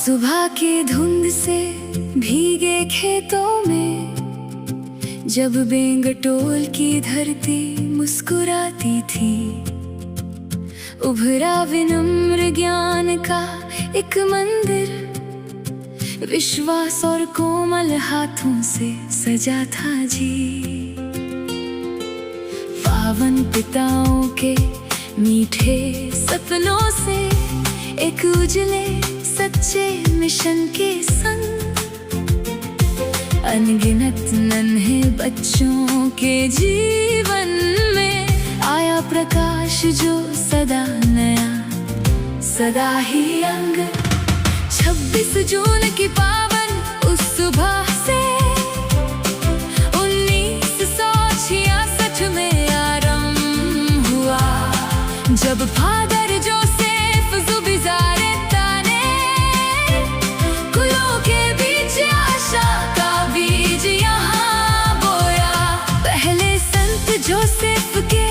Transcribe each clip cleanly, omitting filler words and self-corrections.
सुबह की धुंध से भीगे खेतों में जब बेंगटोल की धरती मुस्कुराती थी, उभरा विनम्र ज्ञान का एक मंदिर विश्वास और कोमल हाथों से सजा था जी। पावन पिताओं के मीठे सपनों से एक उजले सच्चे मिशन के संग अनगिनत नन्हे बच्चों के जीवन में आया प्रकाश जो सदा नया सदा ही अंग। 26 जून की पावन उस सुबह से 1966 में आरंभ हुआ, जब फादर जोसेफ जुबिजारे ताने कुलों के बीच आशा का बीज यहाँ बोया। पहले संत जोसेफ के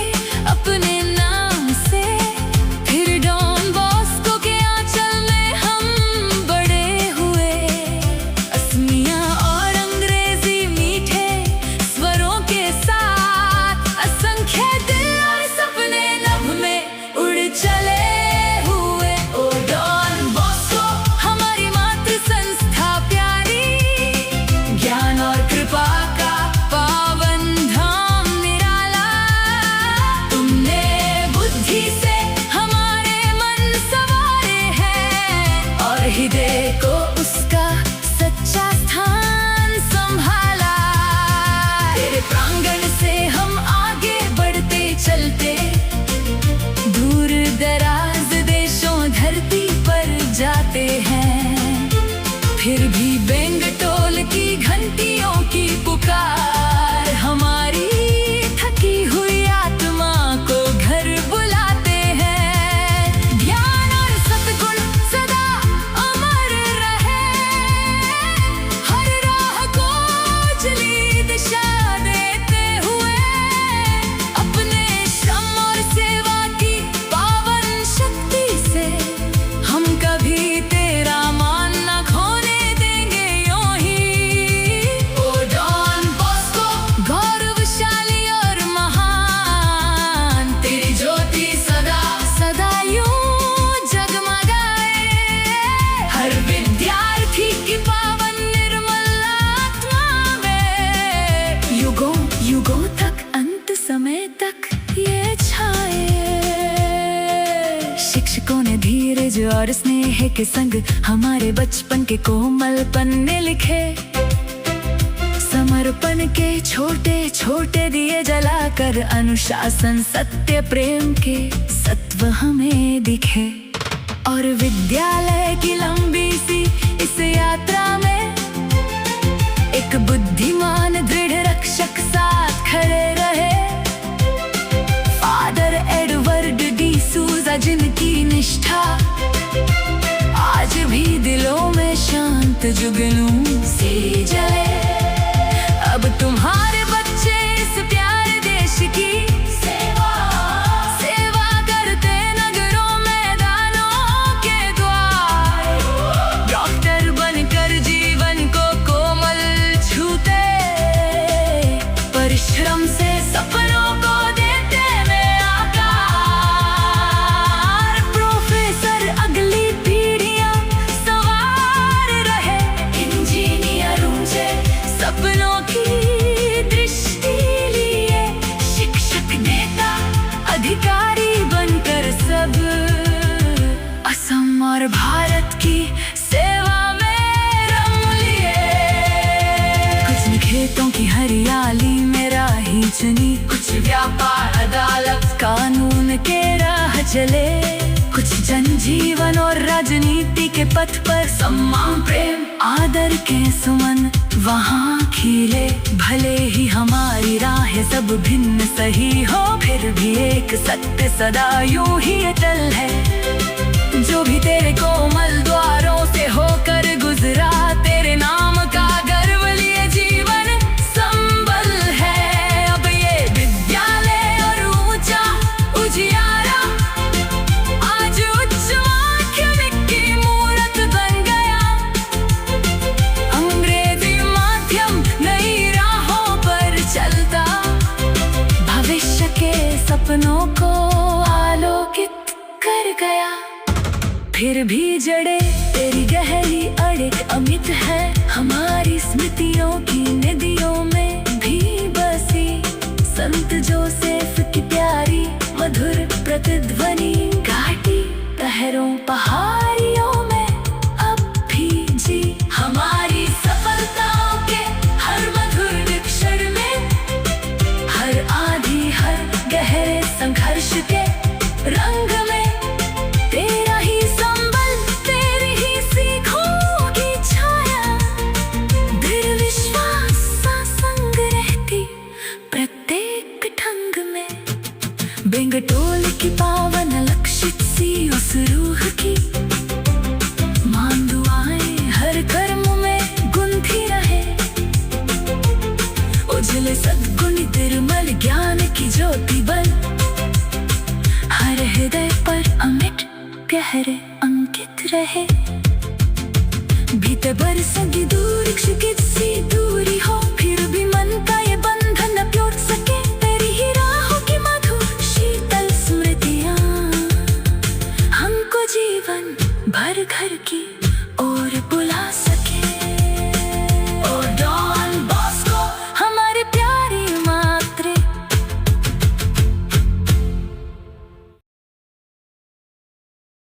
अपने नाम से, फिर डॉन बॉस्को के आंचल में हम बड़े हुए। असमिया और अंग्रेजी मीठे स्वरों के साथ असंख्य दिल और सपने नभ में उड़ चले हुए। ओ डॉन बॉस्को हमारी मातृ संस्था प्यारी, ज्ञान और कृपा का पावन धाम निराला। तुमने बुद्धि से हमारे मन संवारे हैं और हृदय को उसका सच्चा स्थान संभाला। तेरे प्रांगण से हम आगे बढ़ते चलते दूर दराज देशों धरती पर जाते हैं, फिर भी बेंगटोल की घंटियों की पुकार हमारी थकी हुई आत्मा को घर बुलाते हैं। ज्ञान और सद्गुण सदा अमर रहे, हर राह को उजली दिशा देते हुए। अपने श्रम और सेवा की पावन शक्ति से हम कभी तेरा मान न खोने देंगे यूं ही। ओ डॉन बॉस्को गौरवशाली और महान, तेरी ज्योति सदा सदा यूं जगमगाए। हर विद्यार्थी की पावन निर्मल आत्मा में युगों युगों तक अंत समय तक ये छाए। शिक्षकों ने धीरज और स्नेह के संग हमारे बचपन के कोमल पन्ने लिखे। समर्पण के छोटे छोटे दिए जलाकर अनुशासन सत्य प्रेम के सत्व हमें दिखे। और विद्यालय की लंबी सी इस यात्रा में एक बुद्धिमान दृढ़ रक्षक साथ खड़े रहे। फादर एडवर्ड डी सूजा जिनकी निष्ठा आज भी दिलों में शांत जुगनू से जले। अब तुम्हारे बच्चे इस प्यारे देश की सेवा सेवा करते नगरों मैदानों के द्वार। डॉक्टर बनकर जीवन को कोमल छूते, परिश्रम से सपनों को देते में आकार। प्रोफेसर अगली पीढ़ियां सवार रहे, इंजीनियर ऊंचे सपनों की दृष्टि लिए। शिक्षक नेता अधिकारी बनकर सब असम और भारत की सेवा में रम लिए। कुछ खेतों की हरियाली में राही चुनी, कुछ व्यापार अदालत कानून के राह चले। कुछ जनजीवन और राजनीति के पथ पर सम्मान प्रेम आदर के सुमन वहाँ खिले। भले ही हमारी राह सब भिन्न सही हो, फिर भी एक सत्य सदा यूं ही अटल है। जो भी तेरे कोमल द्वारों से होकर गुजरा, तेरे नाम का गर्व लिए जीवन संबल है। अब ये विद्यालय और ऊंचा उजियारा आज उच्च माध्यमिक की मूरत बन गया। नयनों को आलोकित कर गया। फिर भी जड़े तेरी गहरी अड़िग अमिट है, हमारी स्मृतियों की नदियों में भी बसी। संत जोसेफ की प्यारी मधुर प्रतिध्वनि घाटी पहरों पहाड़ियों में अब भी जी। हमारी सफलताओं के हर मधुर क्षण में, हर आंधी हर गहरे संघर्ष के रंग में तेरा ही संबल, तेरी ही सीखों की छाया, दृढ़ विश्वास सा संग रहती प्रत्येक ढंग में। बेंगटोल की पावन लक्षित सी उस रूह की मान दुआएं हर कर्म में गुंथी रहे। उजले सद्गुण निर्मल ज्ञान की ज्योति बल, हर हृदय पर अमिट गहरे अंकित रहे। भीतर बरसगी दूर क्षितिज सी